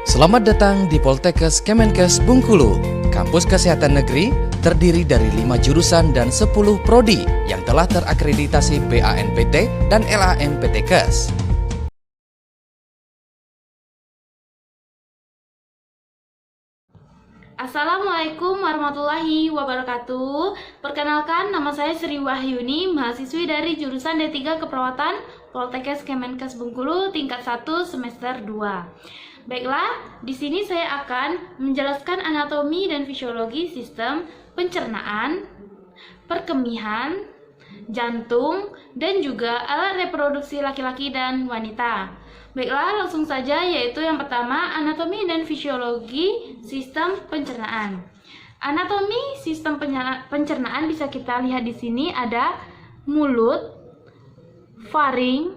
Selamat datang di Poltekkes Kemenkes Bengkulu. Kampus Kesehatan Negeri terdiri dari 5 jurusan dan 10 prodi yang telah terakreditasi BANPT dan LAMPTKes. Assalamualaikum warahmatullahi wabarakatuh. Perkenalkan, nama saya Sri Wahyuni, mahasiswi dari jurusan D3 Keperawatan Poltekkes Kemenkes Bengkulu tingkat 1 semester 2. Baiklah, di sini saya akan menjelaskan anatomi dan fisiologi sistem pencernaan, perkemihan, jantung, dan juga alat reproduksi laki-laki dan wanita. Baiklah, langsung saja, yaitu yang pertama, anatomi dan fisiologi sistem pencernaan. Anatomi sistem pencernaan bisa kita lihat di sini ada mulut, faring,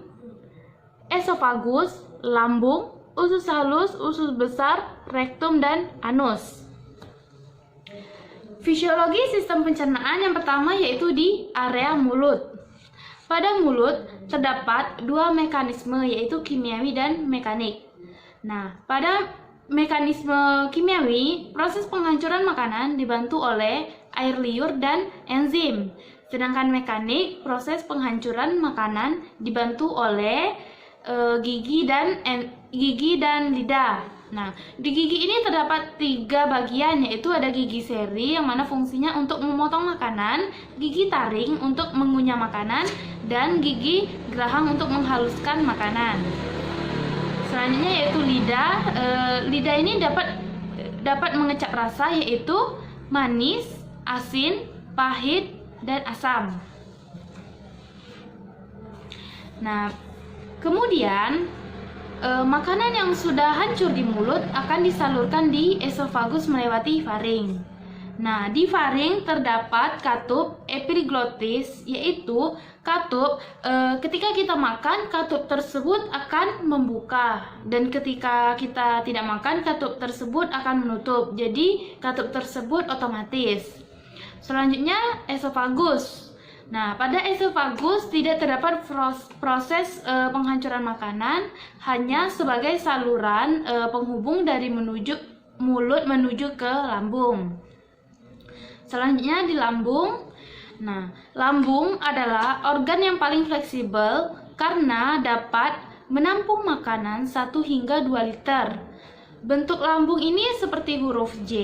esofagus, lambung, usus halus, usus besar, rektum, dan anus. Fisiologi sistem pencernaan yang pertama yaitu di area mulut. Pada mulut terdapat dua mekanisme yaitu kimiawi dan mekanik. Nah, pada mekanisme kimiawi, proses penghancuran makanan dibantu oleh air liur dan enzim. Sedangkan mekanik, proses penghancuran makanan dibantu oleh gigi dan lidah. Nah, di gigi ini terdapat 3 bagian, yaitu ada gigi seri yang mana fungsinya untuk memotong makanan, gigi taring untuk mengunyah makanan, dan gigi geraham untuk menghaluskan makanan. Selanjutnya yaitu lidah. Lidah ini dapat mengecap rasa, yaitu manis, asin, pahit, dan asam. Nah, kemudian makanan yang sudah hancur di mulut akan disalurkan di esofagus melewati faring. Nah, di faring terdapat katup epiglottis, yaitu katup ketika kita makan, katup tersebut akan membuka, dan ketika kita tidak makan, katup tersebut akan menutup. Jadi, katup tersebut otomatis. Selanjutnya, esofagus. Nah, pada esofagus tidak terdapat proses penghancuran makanan, hanya sebagai saluran penghubung dari mulut menuju ke lambung. Selanjutnya di lambung. Nah, lambung adalah organ yang paling fleksibel karena dapat menampung makanan 1 hingga 2 liter. Bentuk lambung ini seperti huruf J,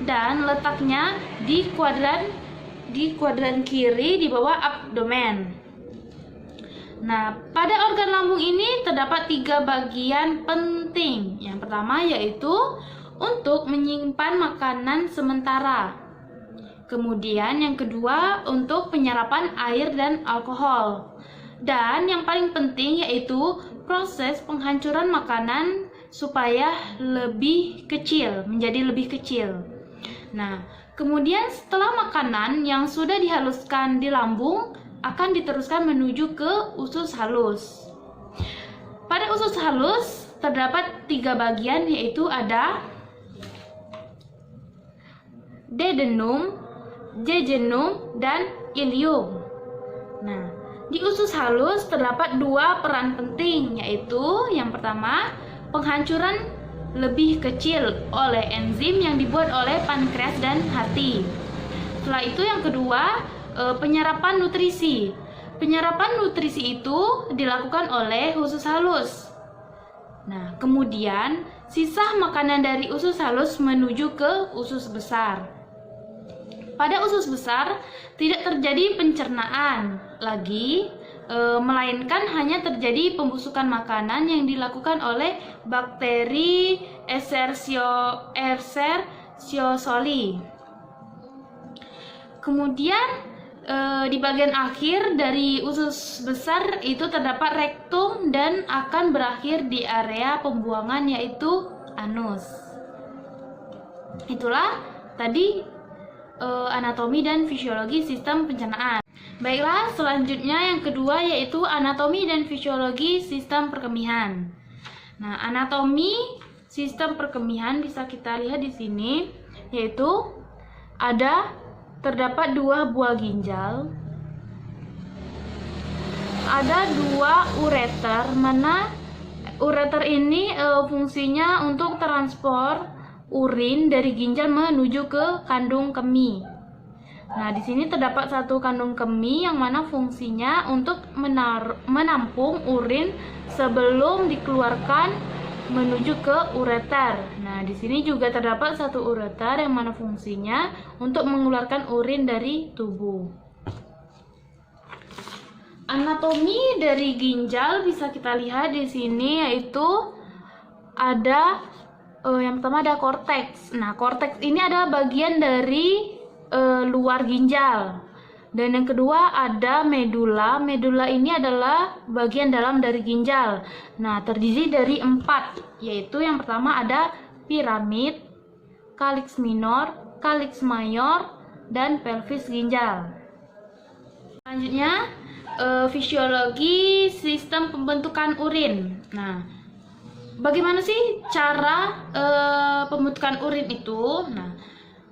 dan letaknya di kuadran kiri di bawah abdomen. Nah, pada organ lambung ini terdapat 3 bagian penting. Yang pertama yaitu untuk menyimpan makanan sementara. Kemudian yang kedua untuk penyerapan air dan alkohol. Dan yang paling penting yaitu proses penghancuran makanan supaya menjadi lebih kecil. Nah, kemudian setelah makanan yang sudah dihaluskan di lambung akan diteruskan menuju ke usus halus. Pada usus halus terdapat 3 bagian, yaitu ada duodenum, jejunum, dan ileum. Nah, di usus halus terdapat 2 peran penting, yaitu yang pertama penghancuran lebih kecil oleh enzim yang dibuat oleh pankreas dan hati. Setelah itu yang kedua, penyerapan nutrisi. Penyerapan nutrisi itu dilakukan oleh usus halus. Nah, kemudian sisa makanan dari usus halus menuju ke usus besar. Pada usus besar tidak terjadi pencernaan lagi, melainkan hanya terjadi pembusukan makanan yang dilakukan oleh bakteri Escherichia coli. Kemudian di bagian akhir dari usus besar itu terdapat rektum dan akan berakhir di area pembuangan yaitu anus. Itulah tadi anatomi dan fisiologi sistem pencernaan. Baiklah, selanjutnya yang kedua yaitu anatomi dan fisiologi sistem perkemihan. Nah, anatomi sistem perkemihan bisa kita lihat di sini, yaitu terdapat 2 buah ginjal, ada 2 ureter, mana ureter ini fungsinya untuk transport urin dari ginjal menuju ke kandung kemih. Nah, di sini terdapat satu kandung kemih yang mana fungsinya untuk menampung urin sebelum dikeluarkan menuju ke ureter. Nah, di sini juga terdapat satu ureter yang mana fungsinya untuk mengeluarkan urin dari tubuh. Anatomi dari ginjal bisa kita lihat di sini, yaitu ada yang pertama ada korteks. Nah, korteks ini adalah bagian dari luar ginjal. Dan yang kedua ada medula. Medula ini adalah bagian dalam dari ginjal. Nah, terdiri dari 4, yaitu yang pertama ada piramid, calyx minor, calyx mayor, dan pelvis ginjal. Selanjutnya, fisiologi sistem pembentukan urin. Nah, bagaimana sih cara pembentukan urin itu? Nah,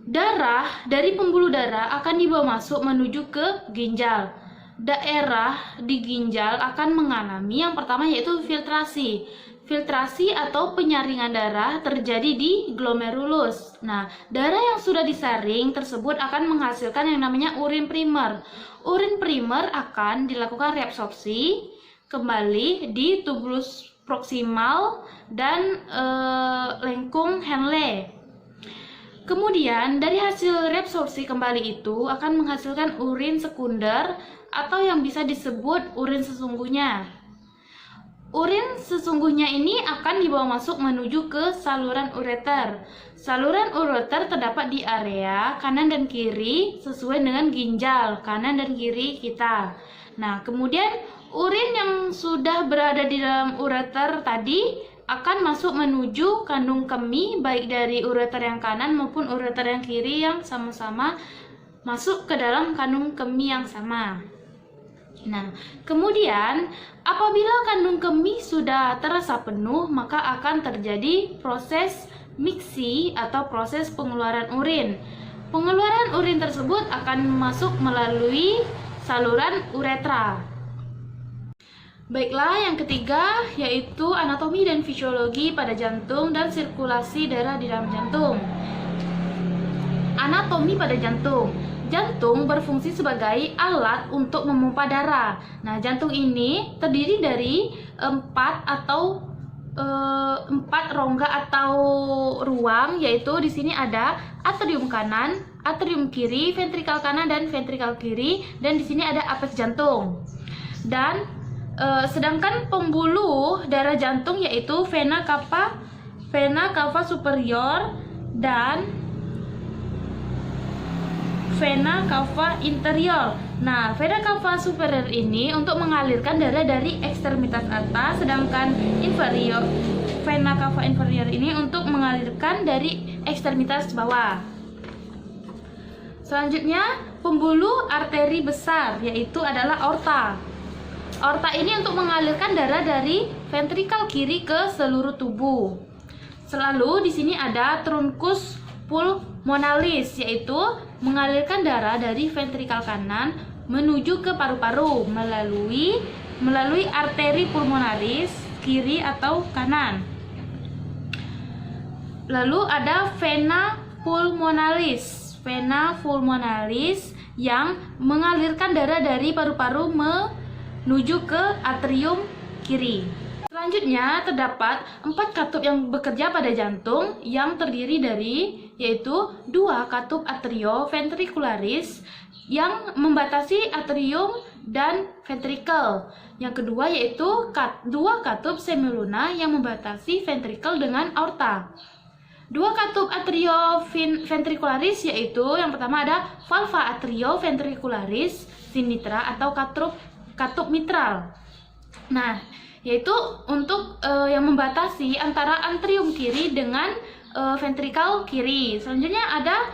darah dari pembuluh darah akan dibawa masuk menuju ke ginjal. Daerah di ginjal akan mengalami yang pertama yaitu filtrasi. Filtrasi atau penyaringan darah terjadi di glomerulus. Nah, darah yang sudah disaring tersebut akan menghasilkan yang namanya urin primer. Urin primer akan dilakukan reabsorpsi kembali di tubulus proksimal dan lengkung Henle. Kemudian dari hasil reabsorpsi kembali itu akan menghasilkan urin sekunder atau yang bisa disebut urin sesungguhnya. Urin sesungguhnya ini akan dibawa masuk menuju ke saluran ureter. Saluran ureter terdapat di area kanan dan kiri sesuai dengan ginjal kanan dan kiri kita. Nah, kemudian urin yang sudah berada di dalam ureter tadi akan masuk menuju kandung kemih baik dari ureter yang kanan maupun ureter yang kiri yang sama-sama masuk ke dalam kandung kemih yang sama. Nah, kemudian apabila kandung kemih sudah terasa penuh, maka akan terjadi proses miksi atau proses pengeluaran urin. Pengeluaran urin tersebut akan masuk melalui saluran uretra. Baiklah, yang ketiga yaitu anatomi dan fisiologi pada jantung dan sirkulasi darah di dalam jantung. Anatomi pada jantung. Jantung berfungsi sebagai alat untuk memompa darah. Nah, jantung ini terdiri dari 4 rongga atau ruang, yaitu di sini ada atrium kanan, atrium kiri, ventrikal kanan dan ventrikal kiri, dan di sini ada apeks jantung. Dan sedangkan pembuluh darah jantung yaitu vena cava superior dan vena cava interior. Nah, vena cava superior ini untuk mengalirkan darah dari ekstremitas atas, sedangkan vena cava inferior ini untuk mengalirkan dari ekstremitas bawah. Selanjutnya, pembuluh arteri besar yaitu adalah aorta. Aorta ini untuk mengalirkan darah dari ventrikal kiri ke seluruh tubuh. Selalu di sini ada truncus pulmonalis, yaitu mengalirkan darah dari ventrikal kanan menuju ke paru-paru melalui arteri pulmonaris kiri atau kanan. Lalu ada vena pulmonalis yang mengalirkan darah dari paru-paru menuju ke atrium kiri. Selanjutnya terdapat 4 katup yang bekerja pada jantung yang terdiri dari yaitu 2 katup atrioventricularis yang membatasi atrium dan ventricle. Yang kedua yaitu 2 katup semiluna yang membatasi ventricle dengan aorta. 2 katup atrioventricularis yaitu yang pertama ada valva atrioventricularis sinitra atau katup mitral. Nah, yaitu untuk yang membatasi antara atrium kiri dengan ventrikal kiri. Selanjutnya ada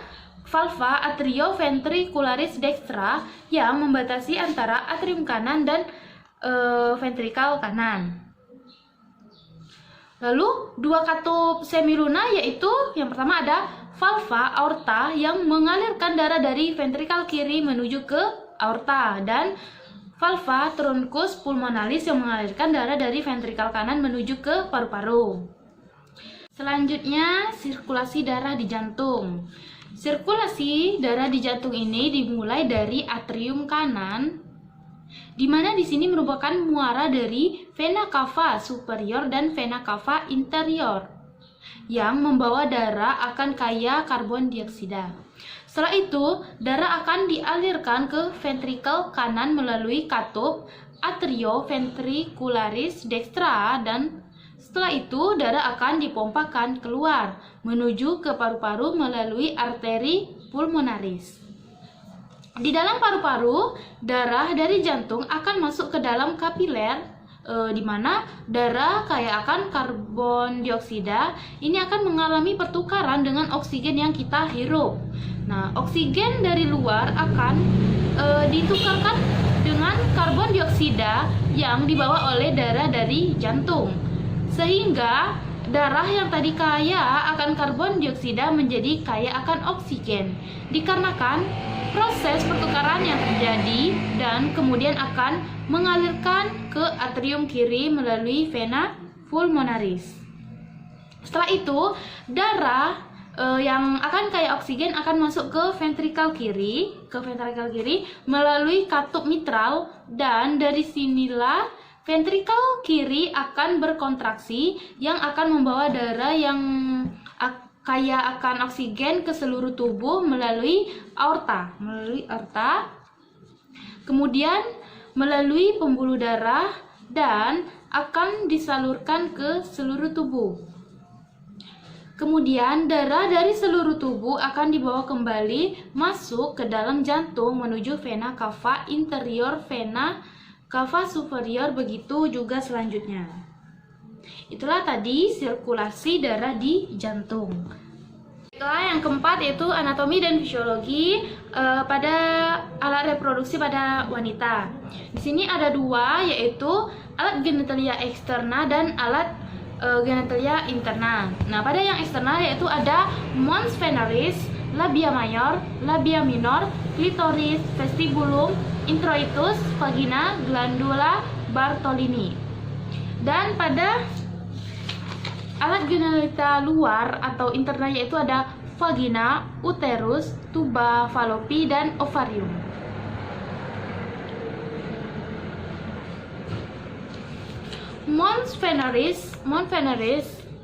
valva atrioventricularis dextra yang membatasi antara atrium kanan dan ventrikal kanan. Lalu 2 katup semiluna yaitu yang pertama ada valva aorta yang mengalirkan darah dari ventrikal kiri menuju ke aorta, dan valva truncus pulmonalis yang mengalirkan darah dari ventrikal kanan menuju ke paru-paru. Selanjutnya, sirkulasi darah di jantung. Sirkulasi darah di jantung ini dimulai dari atrium kanan, di mana di sini merupakan muara dari vena cava superior dan vena cava interior yang membawa darah akan kaya karbon dioksida. Setelah itu, darah akan dialirkan ke ventrikel kanan melalui katup atrioventricularis dextra, dan setelah itu darah akan dipompakan keluar menuju ke paru-paru melalui arteri pulmonaris. Di dalam paru-paru, darah dari jantung akan masuk ke dalam kapiler, di mana darah kaya akan karbon dioksida ini akan mengalami pertukaran dengan oksigen yang kita hirup. Nah, oksigen dari luar akan ditukarkan dengan karbon dioksida yang dibawa oleh darah dari jantung, sehingga darah yang tadi kaya akan karbon dioksida menjadi kaya akan oksigen, dikarenakan proses pertukaran yang terjadi dan kemudian akan mengalirkan ke atrium kiri melalui vena pulmonaris. Setelah itu, darah yang akan kaya oksigen akan masuk ke ventrikel kiri, melalui katup mitral, dan dari sinilah ventrikel kiri akan berkontraksi yang akan membawa darah yang kaya akan oksigen ke seluruh tubuh melalui aorta, kemudian melalui pembuluh darah dan akan disalurkan ke seluruh tubuh. Kemudian darah dari seluruh tubuh akan dibawa kembali masuk ke dalam jantung menuju vena cava interior, vena cava superior, begitu juga selanjutnya. Itulah tadi sirkulasi darah di jantung. Baiklah, yang keempat yaitu anatomi dan fisiologi pada alat reproduksi pada wanita. Di sini ada dua, yaitu alat genitalia eksterna dan alat genitalia interna. Nah, pada yang eksternal yaitu ada mons veneris, labia mayor, labia minor, klitoris, vestibulum, introitus, vagina, glandula Bartolini. Dan pada alat genitalia luar atau interna yaitu ada vagina, uterus, tuba fallopi, dan ovarium. Mons veneris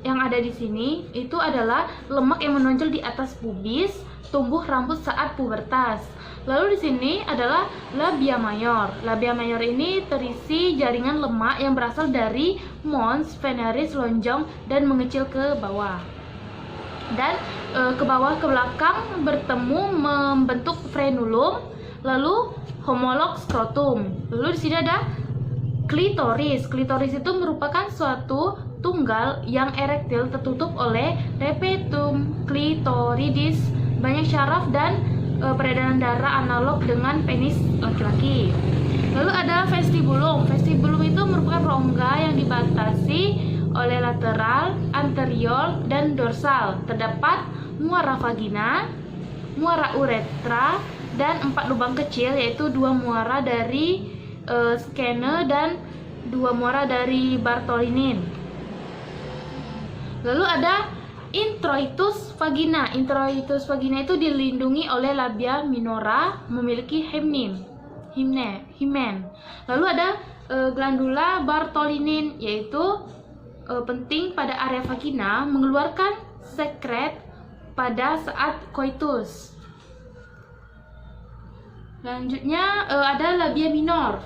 yang ada di sini itu adalah lemak yang menonjol di atas pubis, tumbuh rambut saat pubertas. Lalu di sini adalah labia mayor. Labia mayor ini terisi jaringan lemak yang berasal dari mons veneris lonjong dan mengecil ke bawah. Dan ke bawah ke belakang bertemu membentuk frenulum, lalu homolog scrotum. Lalu di sini ada klitoris. Klitoris itu merupakan suatu tunggal yang erektil tertutup oleh repetum clitoridis, banyak syaraf dan peredaran darah analog dengan penis laki-laki. Lalu ada vestibulum. Vestibulum itu merupakan rongga yang dibatasi oleh lateral, anterior, dan dorsal. Terdapat muara vagina, muara uretra, dan 4 lubang kecil, yaitu 2 muara dari skene dan 2 muara dari Bartolinin. Lalu ada introitus vagina. Introitus vagina itu dilindungi oleh labia minora, memiliki himen. Lalu ada glandula Bartolinin, yaitu penting pada area vagina, mengeluarkan sekret pada saat koitus. Selanjutnya ada labia minor.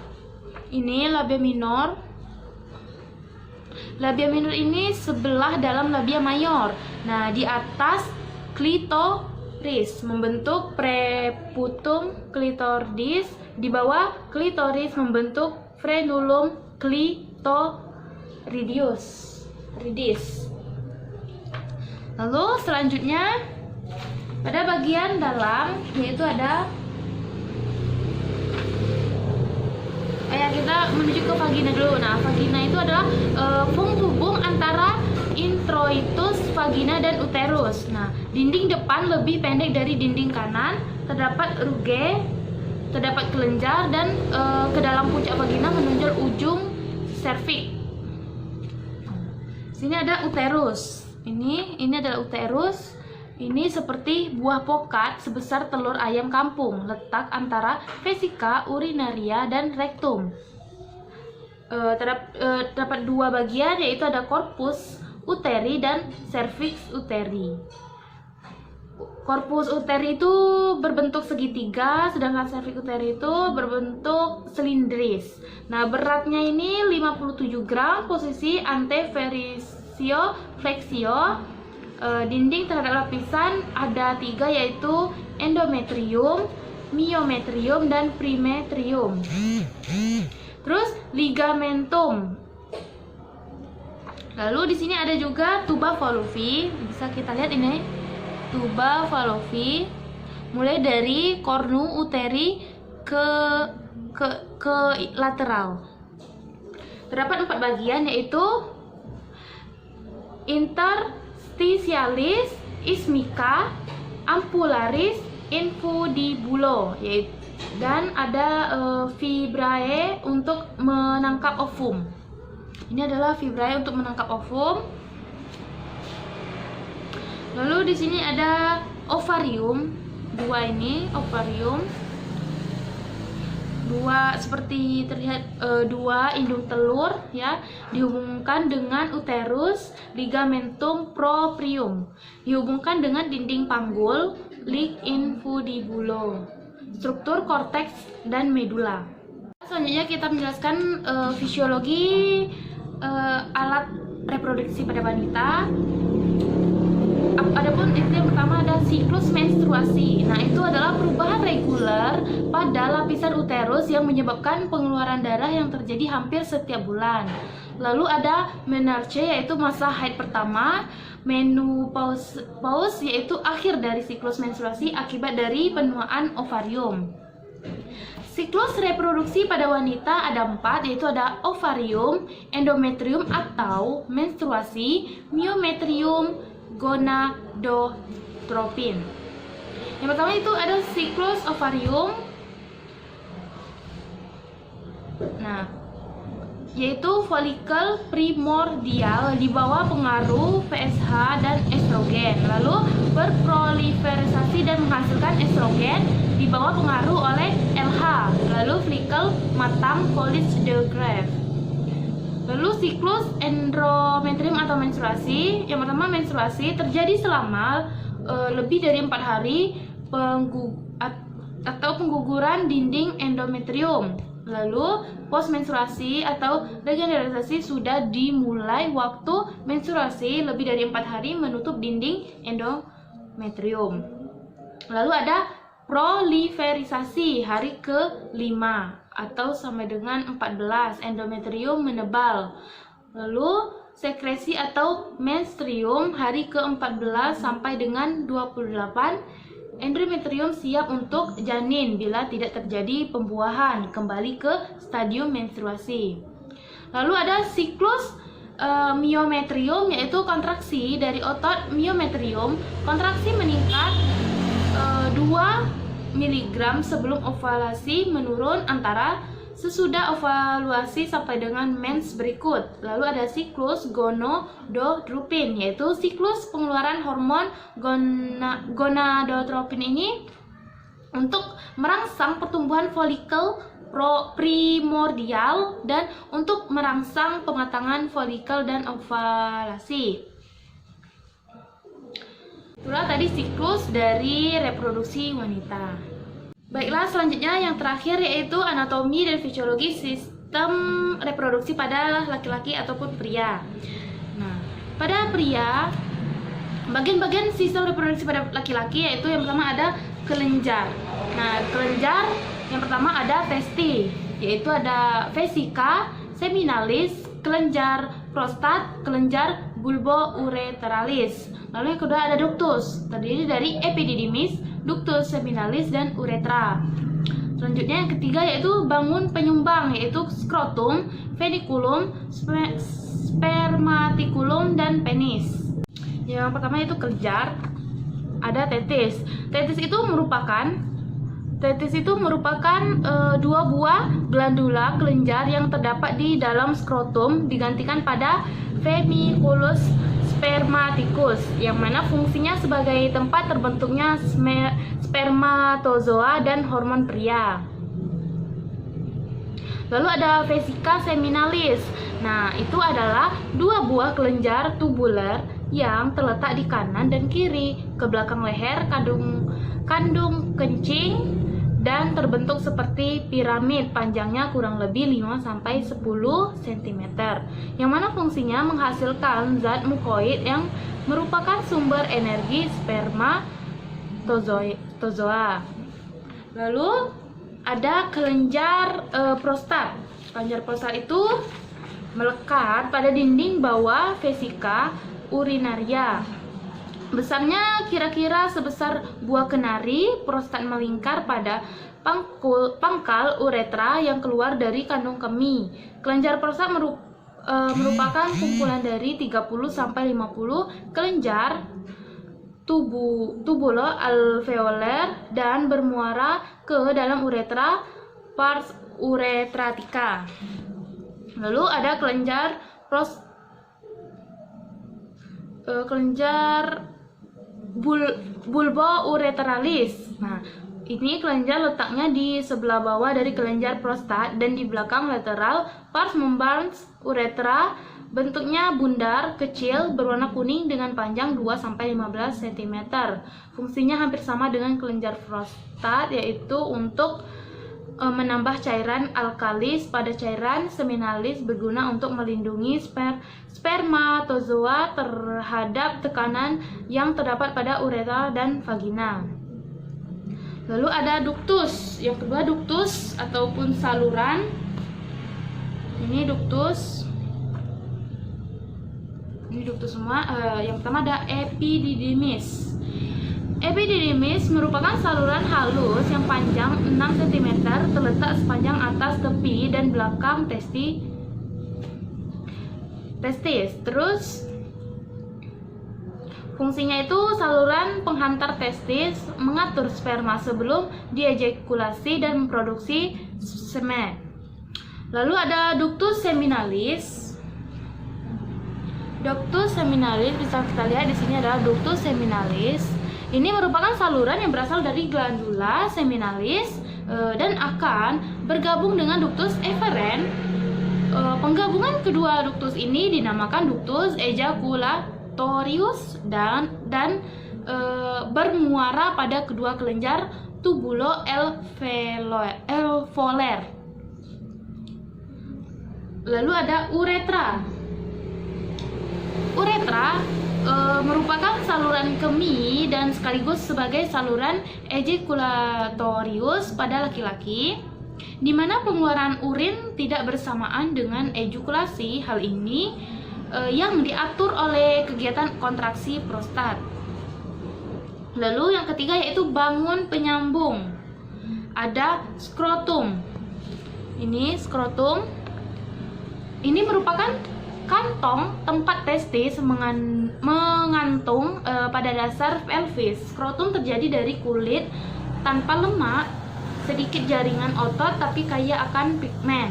Ini labia minor. Labia minor ini sebelah dalam labia mayor. Nah, di atas klitoris membentuk preputum clitoridis, di bawah klitoris membentuk frenulum clitoridis. Lalu selanjutnya pada bagian dalam yaitu ada kita menuju ke vagina dulu. Nah, vagina itu adalah penghubung antara introitus vagina dan uterus. Nah, dinding depan lebih pendek dari dinding kanan. Terdapat rugae terdapat kelenjar dan ke dalam puncak vagina menonjol ujung serviks. Sini ada uterus. Ini adalah uterus. Ini seperti buah pokat sebesar telur ayam kampung, letak antara vesika, urinaria, dan rektum. Terdapat dua bagian, yaitu ada corpus uteri dan cervix uteri. Corpus uteri itu berbentuk segitiga, sedangkan cervix uteri itu berbentuk silindris. Nah, beratnya ini 57 gram, posisi anteversio flexio. Dinding terhadap lapisan ada 3, yaitu endometrium, myometrium, dan premetrium. Terus ligamentum. Lalu di sini ada juga tuba fallopi. Bisa kita lihat ini tuba fallopi, mulai dari cornu uteri ke lateral. Terdapat 4 bagian, yaitu interstitialis, ismica, ampullaris, infundibulo, dan ada fibrae untuk menangkap ovum. Ini adalah fibrae untuk menangkap ovum. Lalu di sini ada ovarium. Ini ovarium. Seperti terlihat dua indung telur ya, dihubungkan dengan uterus, ligamentum proprium, dihubungkan dengan dinding panggul, lig infundibulo, struktur korteks dan medula. Selanjutnya kita menjelaskan fisiologi alat reproduksi pada wanita. Adapun itu yang pertama ada siklus menstruasi. Nah, itu adalah perubahan reguler pada lapisan uterus yang menyebabkan pengeluaran darah yang terjadi hampir setiap bulan. Lalu ada menarche, yaitu masa haid pertama, menopause, yaitu akhir dari siklus menstruasi akibat dari penuaan ovarium. Siklus reproduksi pada wanita ada 4, yaitu ada ovarium, endometrium atau menstruasi, myometrium, gonadotropin. Yang pertama itu ada siklus ovarium. Nah, yaitu folikel primordial di bawah pengaruh FSH dan estrogen, lalu berproliferasi dan menghasilkan estrogen di bawah pengaruh oleh LH, lalu folikel matang Follis de Greve. Lalu siklus endometrium atau menstruasi. Yang pertama, menstruasi terjadi selama lebih dari 4 hari atau pengguguran dinding endometrium. Lalu postmenstruasi atau regenerasi sudah dimulai waktu menstruasi lebih dari 4 hari menutup dinding endometrium. Lalu ada proliferisasi hari ke-5 atau sampai dengan 14, endometrium menebal. Lalu sekresi atau menstruum hari ke-14 sampai dengan 28, endometrium siap untuk janin bila tidak terjadi pembuahan, kembali ke stadium menstruasi. Lalu ada siklus myometrium, yaitu kontraksi dari otot myometrium. Kontraksi meningkat 2 mg sebelum ovulasi, menurun antara sesudah ovulasi sampai dengan mens berikut. Lalu ada siklus gonadotropin, yaitu siklus pengeluaran hormon gonadotropin ini untuk merangsang pertumbuhan folikel primordial dan untuk merangsang pematangan folikel dan ovulasi. Itulah tadi siklus dari reproduksi wanita. Baiklah, selanjutnya yang terakhir yaitu anatomi dan fisiologi sistem reproduksi pada laki-laki ataupun pria. Nah, pada pria, bagian-bagian sistem reproduksi pada laki-laki yaitu yang pertama ada kelenjar. Nah, kelenjar yang pertama ada testi, yaitu ada vesika, seminalis, kelenjar prostat, kelenjar bulboureteralis. Lalu yang kedua ada ductus, terdiri dari epididymis, ductus seminalis, dan uretra. Selanjutnya yang ketiga yaitu bangun penyumbang, yaitu skrotum, veniculum, spermaticulum, dan penis. Yang pertama yaitu kelenjar, ada testis. Testis itu merupakan Testis itu merupakan dua buah glandula kelenjar yang terdapat di dalam skrotum digantikan pada femiculus spermaticus, yang mana fungsinya sebagai tempat terbentuknya spermatozoa dan hormon pria. Lalu ada vesica seminalis. Nah, itu adalah dua buah kelenjar tubular yang terletak di kanan dan kiri ke belakang leher kandung kencing dan terbentuk seperti piramid, panjangnya kurang lebih 5-10 cm, yang mana fungsinya menghasilkan zat mukoid yang merupakan sumber energi spermatozoa. Lalu ada kelenjar prostat. Kelenjar prostat itu melekat pada dinding bawah vesika urinaria. Besarnya kira-kira sebesar buah kenari. Prostat melingkar pada pangkal uretra yang keluar dari kandung kemih. Kelenjar prostat merupakan kumpulan dari 30-50 kelenjar tubulo alveoler dan bermuara ke dalam uretra pars uretratica. Lalu ada kelenjar bulbouretralis. Nah, ini kelenjar letaknya di sebelah bawah dari kelenjar prostat dan di belakang lateral pars membranch uretra. Bentuknya bundar, kecil, berwarna kuning dengan panjang 2-15 cm. Fungsinya hampir sama dengan kelenjar prostat, yaitu untuk menambah cairan alkalis pada cairan seminalis, berguna untuk melindungi spermatozoa terhadap tekanan yang terdapat pada uretra dan vagina. Lalu ada ductus. Yang kedua, ductus ataupun saluran. Ini ductus. Ini ductus semua. Yang pertama ada epididymis. Epididymis merupakan saluran halus yang panjang 6 cm, terletak sepanjang atas tepi dan belakang testis. Terus fungsinya itu saluran penghantar testis, mengatur sperma sebelum diejakulasi dan memproduksi semen. Lalu ada ductus seminalis. Ductus seminalis bisa kita lihat di sini adalah ductus seminalis. Ini merupakan saluran yang berasal dari glandula seminalis dan akan bergabung dengan ductus efferent. Penggabungan kedua ductus ini dinamakan ductus ejaculatorius dan bermuara pada kedua kelenjar tubulo alveoler. Lalu ada uretra. Uretra merupakan saluran kemih dan sekaligus sebagai saluran ejaculatorius pada laki-laki, di mana pengeluaran urin tidak bersamaan dengan ejakulasi. Hal ini yang diatur oleh kegiatan kontraksi prostat. Lalu yang ketiga yaitu bangun penyambung. Ada skrotum. Ini skrotum. Ini merupakan kantong tempat testis mengantung pada dasar pelvis. Skrotum terjadi dari kulit tanpa lemak, sedikit jaringan otot tapi kaya akan pigmen.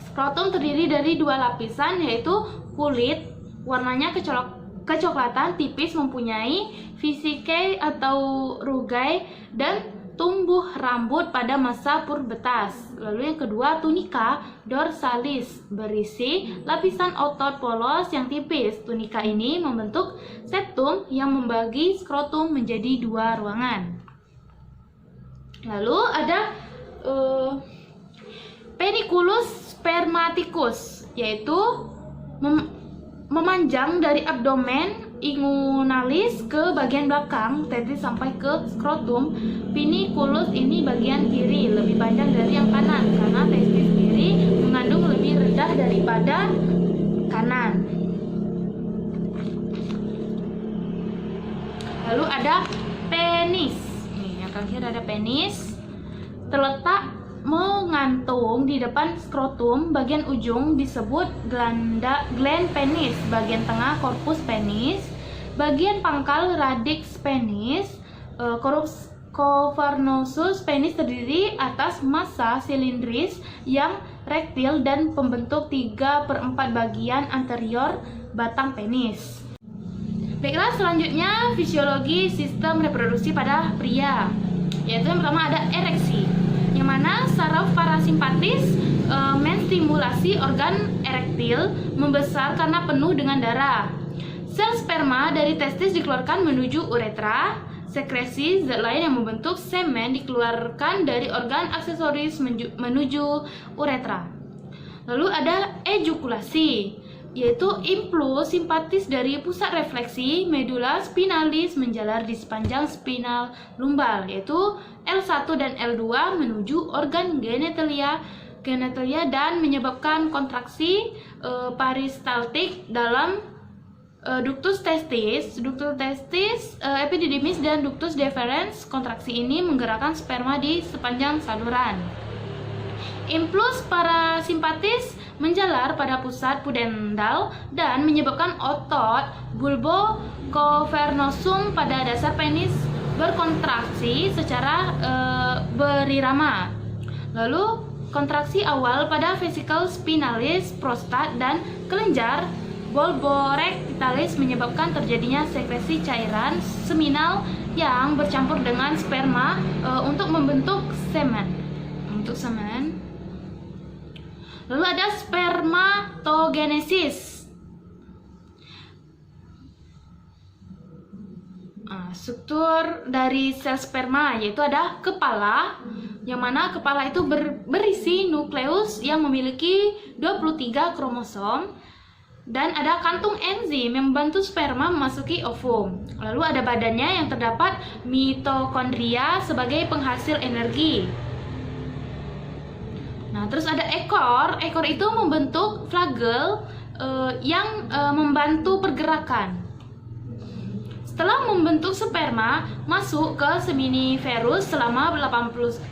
Skrotum terdiri dari dua lapisan, yaitu kulit warnanya kecoklatan tipis, mempunyai vesikae atau rugae, dan tumbuh rambut pada masa pubertas. Lalu yang kedua, tunika dorsalis, berisi lapisan otot polos yang tipis. Tunika ini membentuk septum yang membagi skrotum menjadi dua ruangan. Lalu ada peniculus spermaticus, yaitu memanjang dari abdomen inguinalis ke bagian belakang testis sampai ke skrotum. Peniculus ini bagian kiri, lebih panjang dari yang kanan karena testis kiri mengandung lebih rendah daripada kanan. Lalu ada penis. Nih, yang terakhir ada penis. Terletak mengantung di depan skrotum, bagian ujung disebut gland penis, bagian tengah corpus penis, bagian pangkal radix penis, Cavernosus penis terdiri atas massa silindris yang rektil dan pembentuk 3/4 bagian anterior batang penis. Baiklah, selanjutnya fisiologi sistem reproduksi pada pria. Yaitu yang pertama ada ereksi, yang mana saraf parasimpatis menstimulasi organ erektil membesar karena penuh dengan darah. Sel sperma dari testis dikeluarkan menuju uretra. Sekresi zat lain yang membentuk semen dikeluarkan dari organ aksesoris menuju uretra. Lalu ada ejakulasi, yaitu impuls simpatis dari pusat refleksi medula spinalis menjalar di sepanjang spinal lumbal, yaitu L1 dan L2 menuju organ genitalia dan menyebabkan kontraksi peristaltik dalam ductus testis, epididymis dan ductus deferens. Kontraksi ini menggerakkan sperma di sepanjang saluran. Impuls parasimpatis menjalar pada pusat pudendal dan menyebabkan otot bulbocavernosum pada dasar penis berkontraksi secara berirama. Lalu kontraksi awal pada vesicle spinalis, prostat, dan kelenjar bulborectalis menyebabkan terjadinya sekresi cairan seminal yang bercampur dengan sperma untuk membentuk semen. Lalu ada spermatogenesis. Struktur dari sel sperma yaitu ada kepala, yang mana kepala itu berisi nukleus yang memiliki 23 kromosom. Dan ada kantung enzim yang membantu sperma memasuki ovum. Lalu ada badannya yang terdapat mitokondria sebagai penghasil energi. Nah, terus ada ekor. Ekor itu membentuk flagel yang membantu pergerakan. Setelah membentuk sperma, masuk ke seminiferus selama 18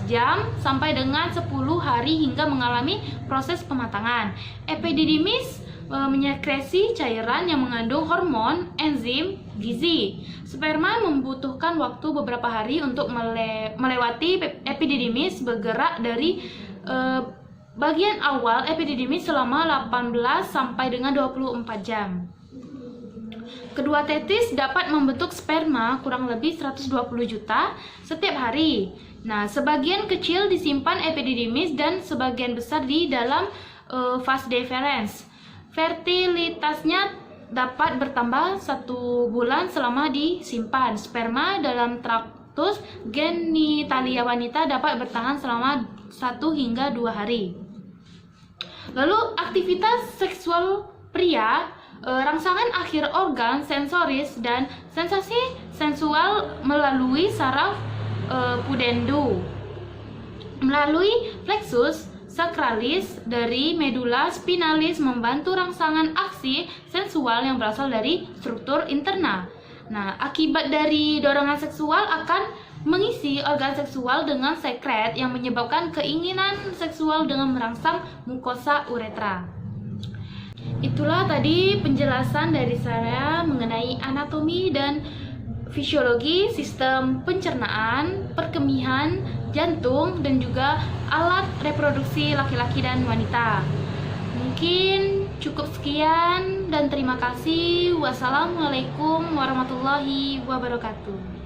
jam sampai dengan 10 hari hingga mengalami proses pematangan. Epididymis menyekresi cairan yang mengandung hormon, enzim, gizi. Sperma membutuhkan waktu beberapa hari untuk melewati epididymis, bergerak dari bagian awal epididymis selama 18 sampai dengan 24 jam. Kedua tetis dapat membentuk sperma kurang lebih 120 juta setiap hari. Nah, sebagian kecil disimpan epididymis dan sebagian besar di dalam vas deferens. Fertilitasnya dapat bertambah 1 bulan selama disimpan. Sperma dalam traktus genitalia wanita dapat bertahan selama 1 hingga 2 hari. Lalu aktivitas seksual pria, rangsangan akhir organ sensoris dan sensasi sensual melalui saraf pudendo, melalui plexus sacralis dari medula spinalis membantu rangsangan aksi sensual yang berasal dari struktur internal. Nah, akibat dari dorongan seksual akan mengisi organ seksual dengan sekret yang menyebabkan keinginan seksual dengan merangsang mukosa uretra. Itulah tadi penjelasan dari saya mengenai anatomi dan fisiologi sistem pencernaan, perkemihan, jantung, dan juga alat reproduksi laki-laki dan wanita. Mungkin cukup sekian dan terima kasih. Wassalamualaikum warahmatullahi wabarakatuh.